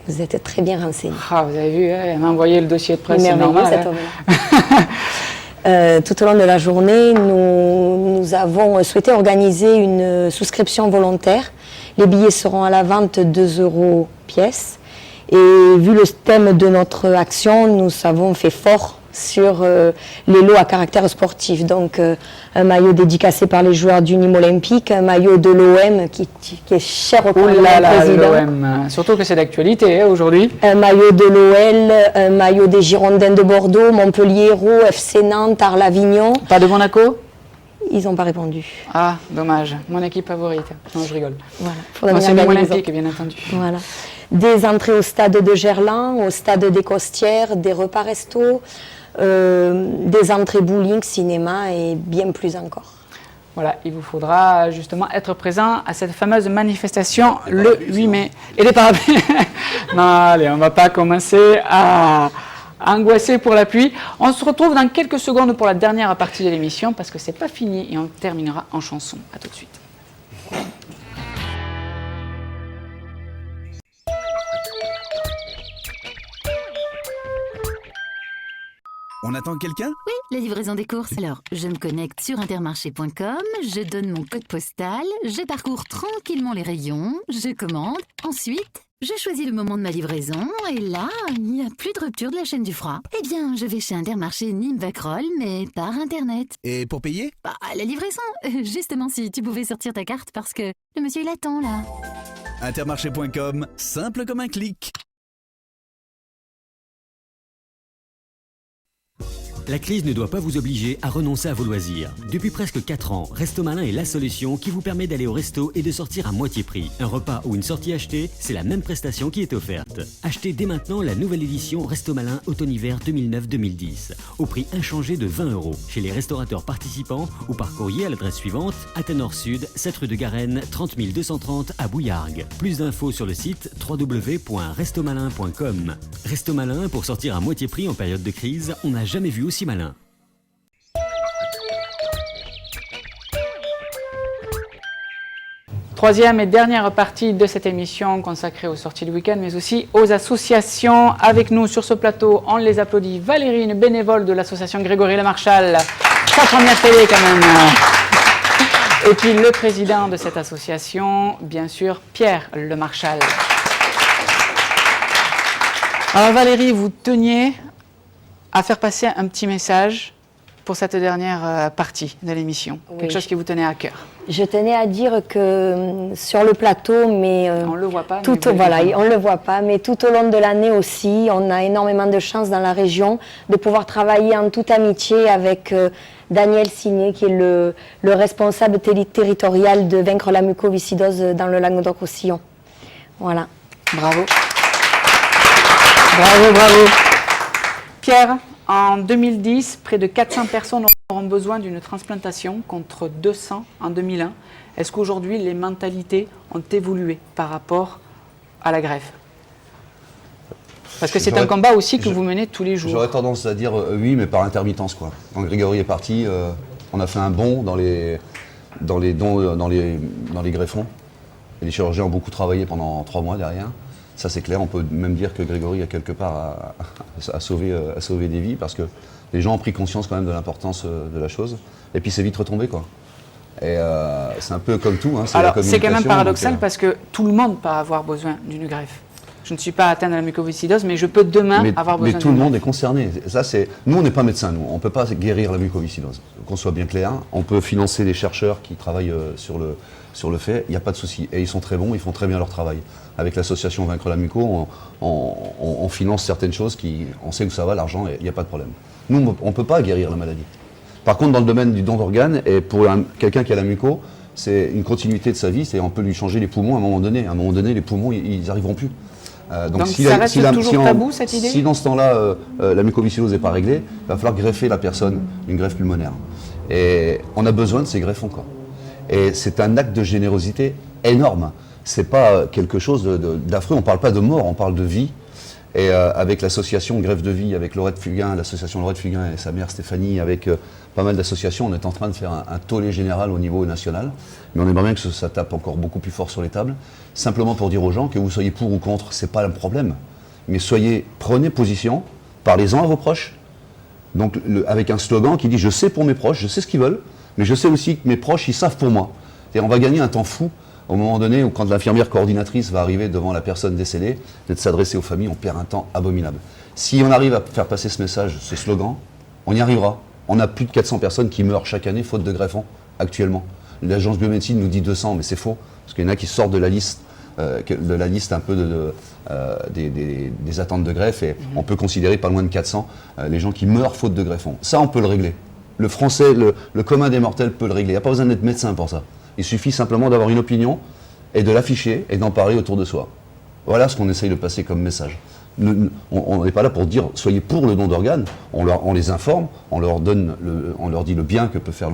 Vous êtes très bien renseigné. Ah, vous avez vu, elle m'a envoyé le dossier de presse, c'est normal. Cet homme-là. Tout au long de la journée, nous avons souhaité organiser une souscription volontaire. Les billets seront à la vente 2 € pièce. Et vu le thème de notre action, nous avons fait fort sur les lots à caractère sportif. Donc un maillot dédicacé par les joueurs du Nîmes Olympique, un maillot de l'OM qui est cher au président. L'OM, surtout que c'est d'actualité aujourd'hui. Un maillot de l'OL, un maillot des Girondins de Bordeaux, Montpellier Hérault, FC Nantes, Arles Avignon. Pas de Monaco ? Ils n'ont pas répondu. Ah, dommage. Mon équipe favorite. Non, je rigole. Voilà. C'est Nîmes Olympique, bien entendu. Voilà. Des entrées au stade de Gerland, au stade des Costières, des repas resto, des entrées bowling, cinéma et bien plus encore. Voilà, il vous faudra justement être présent à cette fameuse manifestation le 8 mai. Et les parapluies. Non, allez, on ne va pas commencer à angoissé pour la pluie. On se retrouve dans quelques secondes pour la dernière partie de l'émission parce que c'est pas fini et on terminera en chanson. À tout de suite. On attend quelqu'un ? Oui, la livraison des courses. Alors, je me connecte sur intermarché.com, je donne mon code postal, je parcours tranquillement les rayons, je commande. Ensuite, je choisis le moment de ma livraison et là, il n'y a plus de rupture de la chaîne du froid. Eh bien, je vais chez Intermarché Nîmes-Vacrolles, mais par Internet. Et pour payer ? Bah, la livraison. Justement, si tu pouvais sortir ta carte parce que le monsieur, il attend là. Intermarché.com, simple comme un clic. La crise ne doit pas vous obliger à renoncer à vos loisirs. Depuis presque 4 ans, Resto Malin est la solution qui vous permet d'aller au resto et de sortir à moitié prix. Un repas ou une sortie achetée, c'est la même prestation qui est offerte. Achetez dès maintenant la nouvelle édition Resto Malin Automne-Hiver 2009-2010, au prix inchangé de 20 € chez les restaurateurs participants ou par courrier à l'adresse suivante, Athénor Sud, 7 rue de Garenne, 30 230 à Bouillargues. Plus d'infos sur le site www.restomalin.com. Resto Malin, pour sortir à moitié prix en période de crise, on n'a jamais vu aussi malin. Troisième et dernière partie de cette émission consacrée aux sorties du week-end, mais aussi aux associations. Avec nous sur ce plateau, on les applaudit. Valérie, une bénévole de l'association Grégory Le Marchal, sa première télé quand même. Et puis le président de cette association, bien sûr, Pierre Le Marchal. Alors Valérie, vous teniez à faire passer un petit message pour cette dernière partie de l'émission, quelque chose qui vous tenait à cœur. Je tenais à dire que sur le plateau, mais on le voit pas, on le voit pas, mais tout au long de l'année aussi, on a énormément de chance dans la région de pouvoir travailler en toute amitié avec Daniel Signé, qui est le responsable territorial de Vaincre la mucoviscidose dans le Languedoc-Roussillon. Voilà. Bravo. Bravo, bravo. Pierre, en 2010, près de 400 personnes auront besoin d'une transplantation contre 200 en 2001. Est-ce qu'aujourd'hui, les mentalités ont évolué par rapport à la greffe ? Parce que c'est un combat aussi que vous menez tous les jours. J'aurais tendance à dire oui, mais par intermittence, quoi. Quand Grégory est parti, on a fait un bond dans les greffons. Et les chirurgiens ont beaucoup travaillé pendant 3 mois derrière. Ça c'est clair, on peut même dire que Grégory a quelque part a sauvé des vies parce que les gens ont pris conscience quand même de l'importance de la chose. Et puis c'est vite retombé, quoi. Et c'est un peu comme tout, hein, alors c'est quand même paradoxal parce que tout le monde peut avoir besoin d'une greffe. je ne suis pas atteint de la mucoviscidose, mais je peux demain avoir besoin de... Mais tout le monde est concerné. Nous, on n'est pas médecins, nous. On ne peut pas guérir la mucoviscidose. Qu'on soit bien clair, on peut financer des chercheurs qui travaillent sur le fait, il n'y a pas de souci. Et ils sont très bons, ils font très bien leur travail. Avec l'association Vaincre la muco, on finance certaines choses, on sait où ça va, l'argent, il n'y a pas de problème. Nous, on ne peut pas guérir la maladie. Par contre, dans le domaine du don d'organes, et pour quelqu'un qui a la muco, c'est une continuité de sa vie, on peut lui changer les poumons à un moment donné. À un moment donné, les poumons, ils n'arriveront plus. Donc ça reste toujours tabou, cette idée ? Si dans ce temps-là, la mucoviscidose n'est pas réglée, il va falloir greffer la personne, une greffe pulmonaire. Et on a besoin de ces greffes encore. Et c'est un acte de générosité énorme. C'est pas quelque chose d'affreux, on ne parle pas de mort, on parle de vie. Et avec l'association Greffe de Vie, avec Laurette Fugain, l'association Laurette Fugain et sa mère Stéphanie, avec pas mal d'associations, on est en train de faire un tollé général au niveau national. Mais on aimerait bien que ça tape encore beaucoup plus fort sur les tables. Simplement pour dire aux gens que vous soyez pour ou contre, c'est pas un problème. Mais prenez position, parlez-en à vos proches. Donc avec un slogan qui dit « Je sais pour mes proches, je sais ce qu'ils veulent, mais je sais aussi que mes proches, ils savent pour moi ». On va gagner un temps fou au moment donné où quand l'infirmière coordinatrice va arriver devant la personne décédée, de s'adresser aux familles, on perd un temps abominable. Si on arrive à faire passer ce message, ce slogan, on y arrivera. On a plus de 400 personnes qui meurent chaque année faute de greffons actuellement. L'agence biomédecine nous dit 200, mais c'est faux, parce qu'il y en a qui sortent de la liste un peu des attentes de greffe, et on peut considérer pas loin de 400 les gens qui meurent faute de greffons. Ça, on peut le régler. Le français, le commun des mortels peut le régler. Il n'y a pas besoin d'être médecin pour ça. Il suffit simplement d'avoir une opinion et de l'afficher et d'en parler autour de soi. Voilà ce qu'on essaye de passer comme message. On n'est pas là pour dire soyez pour le don d'organes, on les informe, on leur dit le bien que peut faire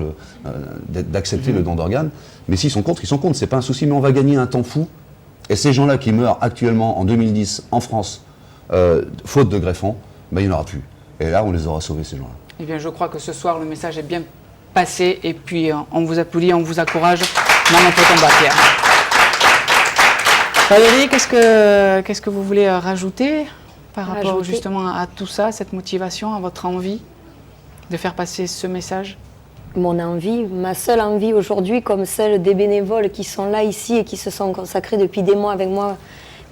d'accepter le don d'organes, mais s'ils sont contre, c'est pas un souci, mais on va gagner un temps fou, et ces gens-là qui meurent actuellement en 2010 en France, faute de greffons, il n'y en aura plus. Et là, on les aura sauvés, ces gens-là. Eh bien, je crois que ce soir, le message est bien passé, et puis on vous applaudit, on vous encourage dans notre combat, Pierre. Valérie, qu'est-ce que vous voulez rajouter par rapport justement à tout ça, cette motivation, à votre envie de faire passer ce message ? Mon envie, ma seule envie aujourd'hui, comme celle des bénévoles qui sont là ici et qui se sont consacrés depuis des mois avec moi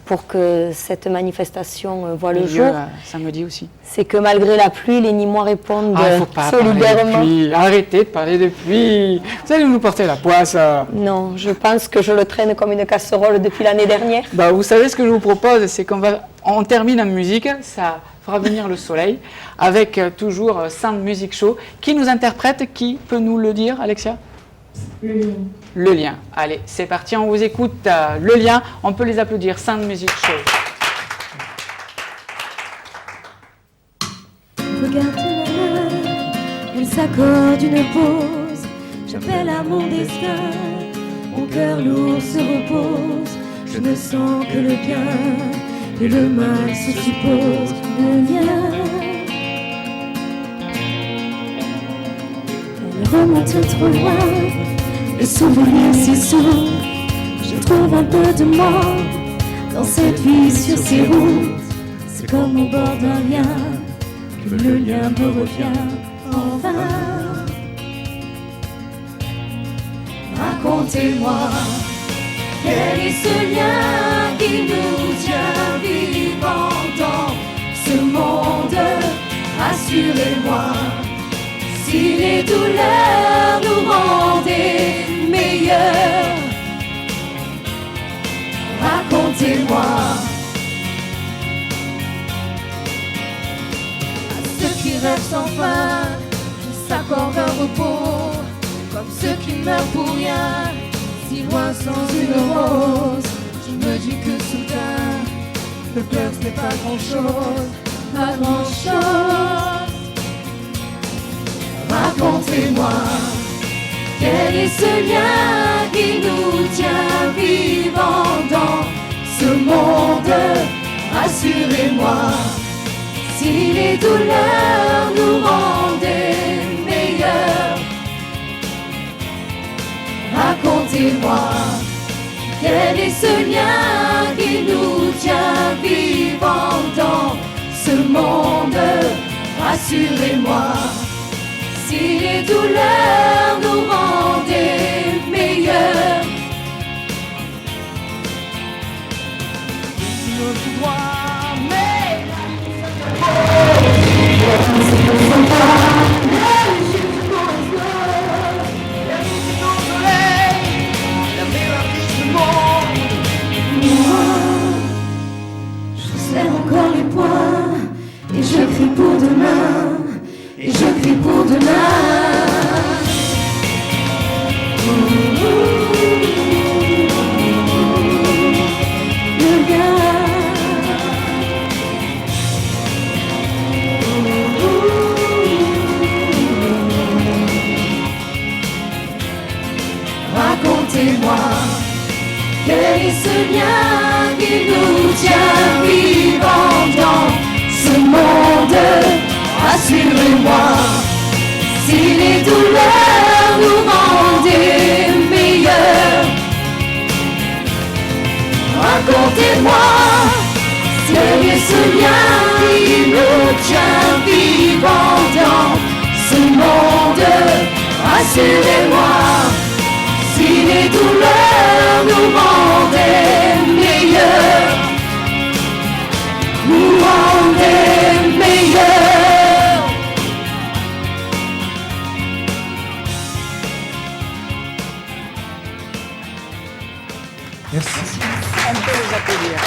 pour que cette manifestation voit le jour. Samedi aussi. C'est que malgré la pluie, les Nîmois répondent faut pas solidairement. Parler de pluie. Arrêtez de parler de pluie. Vous allez nous porter la poisse. Non, je pense que je le traîne comme une casserole depuis l'année dernière. Vous savez ce que je vous propose, c'est on termine en musique, ça fera venir le soleil, avec toujours Sound Music Show. Qui nous interprète? Qui peut nous le dire, Alexia? Le lien. Allez, c'est parti, on vous écoute. Le lien, on peut les applaudir. Sound Music Show. Regarde-la, elle s'accorde une pause. J'appelle à mon destin, mon cœur lourd se repose. Je ne sens que le bien et le mal se suppose. Le lien, elle remonte trop loin. Le souvenir s'essouffle, je trouve un peu de mort dans cette vie sur ces routes. C'est comme au bord d'un lien que le lien me revient en vain. Racontez-moi, quel est ce lien qui nous tient vivants dans ce monde? Rassurez-moi, si les douleurs nous rendaient meilleurs, racontez-moi. À ceux qui rêvent sans fin, qui s'accordent un repos, comme ceux qui meurent pour rien, si loin sans une rose. Je me dis que soudain, le cœur ce n'est pas grand-chose, pas grand-chose. Racontez-moi, quel est ce lien qui nous tient vivants dans ce monde? Rassurez-moi, si les douleurs nous rendaient meilleurs, racontez-moi, quel est ce lien qui nous tient vivants dans ce monde? Rassurez-moi, si les douleurs nous rendaient meilleurs. Tout droit Quel est ce lien qui nous tient vivants dans ce monde? Rassurez-moi, si les douleurs nous rendaient meilleurs, racontez-moi, quel est ce lien qui nous tient vivants dans ce monde? Rassurez-moi, si les douleurs nous rendaient meilleurs, nous rendaient meilleurs. Merci. On peut les applaudir.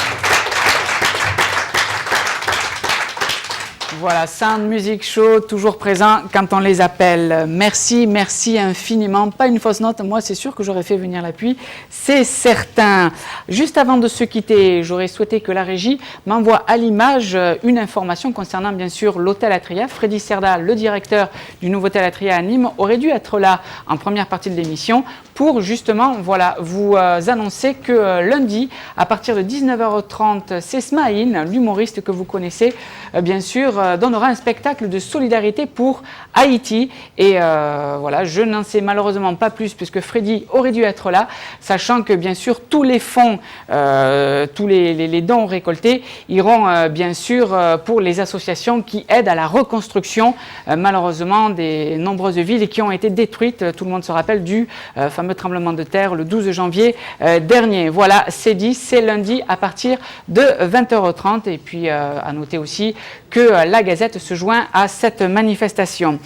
Voilà, Sound Music Show, toujours présent quand on les appelle. Merci, merci infiniment. Pas une fausse note, moi c'est sûr que j'aurais fait venir la pluie, c'est certain. Juste avant de se quitter, j'aurais souhaité que la régie m'envoie à l'image une information concernant bien sûr l'hôtel Atria. Freddy Cerda, le directeur du nouveau hôtel Atria à Nîmes, aurait dû être là en première partie de l'émission pour justement voilà, vous annoncer que lundi, à partir de 19h30, c'est Smaïn, l'humoriste que vous connaissez, bien sûr, donnera un spectacle de solidarité pour Haïti. Et voilà, je n'en sais malheureusement pas plus puisque Freddy aurait dû être là, sachant que bien sûr tous les fonds, tous les dons récoltés iront bien sûr pour les associations qui aident à la reconstruction malheureusement des nombreuses villes qui ont été détruites. Tout le monde se rappelle du fameux tremblement de terre le 12 janvier dernier. Voilà, c'est dit, c'est lundi à partir de 20h30. Et puis à noter aussi que la Gazette se joint à cette manifestation.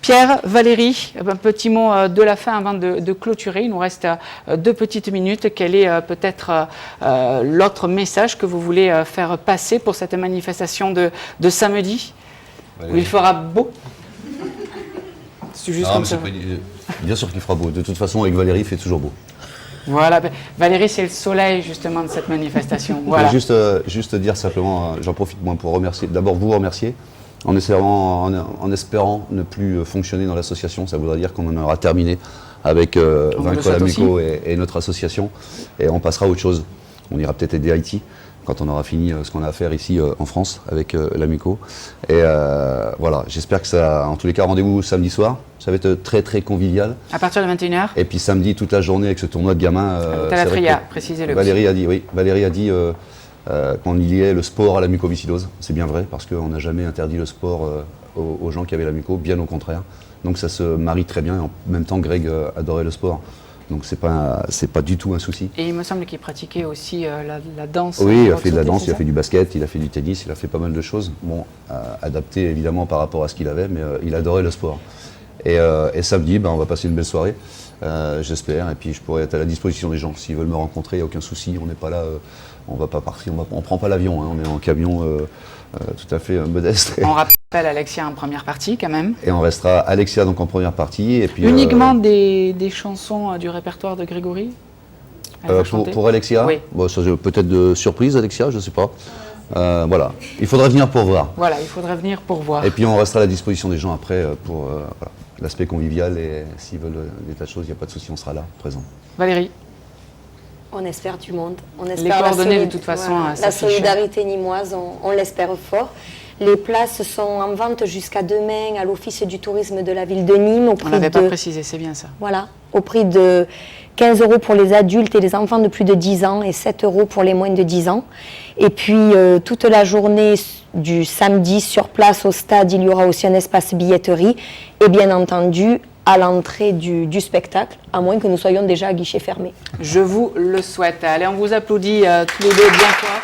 Pierre, Valérie, un petit mot de la fin avant de clôturer. Il nous reste 2 petites minutes. Quel est peut-être l'autre message que vous voulez faire passer pour cette manifestation de samedi, où il fera beau? C'est juste comme ça. Bien sûr qu'il fera beau. De toute façon, avec Valérie, il fait toujours beau. Voilà, Valérie, c'est le soleil justement de cette manifestation. Voilà. Je voulais juste dire simplement, j'en profite moi pour remercier, d'abord vous remercier, en espérant ne plus fonctionner dans l'association. Ça voudrait dire qu'on en aura terminé avec Vaincre l'Amico et notre association, et on passera à autre chose. On ira peut-être aider Haïti quand on aura fini ce qu'on a à faire ici en France avec l'Amico. Et voilà, j'espère que ça, en tous les cas, rendez-vous samedi soir. Ça va être très très convivial. À partir de 21h. Et puis samedi, toute la journée avec ce tournoi de gamins. Atria, précisez-le. Valérie a dit qu'on liait le sport à la mucoviscidose. C'est bien vrai, parce qu'on n'a jamais interdit le sport aux gens qui avaient la muco, bien au contraire. Donc ça se marie très bien. Et en même temps, Greg adorait le sport. Donc c'est pas du tout un souci. Et il me semble qu'il pratiquait aussi la danse. Oui, il a fait de la danse, il a fait du basket, il a fait du tennis, il a fait pas mal de choses. Bon, adapté évidemment par rapport à ce qu'il avait, mais il adorait le sport. Et samedi, on va passer une belle soirée, j'espère. Et puis je pourrai être à la disposition des gens. S'ils veulent me rencontrer, il n'y a aucun souci. On n'est pas là, on ne va pas partir, on ne prend pas l'avion, hein, on est en camion tout à fait modeste. On rappelle Alexia en première partie quand même. Et on restera Alexia donc en première partie. Et puis, uniquement des chansons du répertoire de Grégory pour Alexia, oui. Bon, peut-être de surprise Alexia, je ne sais pas. Voilà, il faudra venir pour voir. Voilà, il faudrait venir pour voir. Et puis on restera à la disposition des gens après pour l'aspect convivial, et s'ils veulent des tas de choses, il n'y a pas de souci, on sera là, présent. Valérie? On espère du monde. On espère les coordonnées de toute façon. Voilà, la solidarité nîmoise, on l'espère fort. Les places sont en vente jusqu'à demain à l'Office du tourisme de la ville de Nîmes. On n'avait pas précisé, c'est bien ça. Voilà, au prix de 15 € pour les adultes et les enfants de plus de 10 ans et 7 € pour les moins de 10 ans. Et puis toute la journée du samedi sur place au stade, il y aura aussi un espace billetterie et bien entendu à l'entrée du spectacle, à moins que nous soyons déjà à guichet fermé. Je vous le souhaite. Allez, on vous applaudit tous les deux bien fort.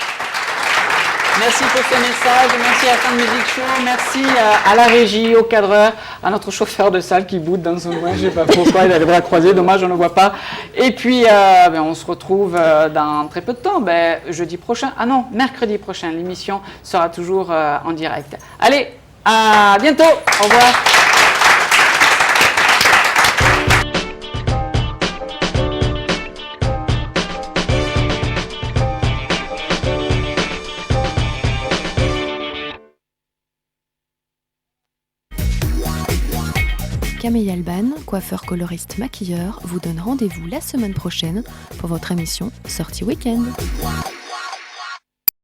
Merci pour ce message, merci à Sound Music Show, merci à la régie, au cadreur, à notre chauffeur de salle qui boude dans son coin, je ne sais pas pourquoi, il a les bras croisés, dommage, on ne le voit pas. Et puis, on se retrouve dans très peu de temps, jeudi prochain, mercredi prochain, l'émission sera toujours en direct. Allez, à bientôt, au revoir. Camille Alban, coiffeur, coloriste, maquilleur, vous donne rendez-vous la semaine prochaine pour votre émission Sortie Week-end.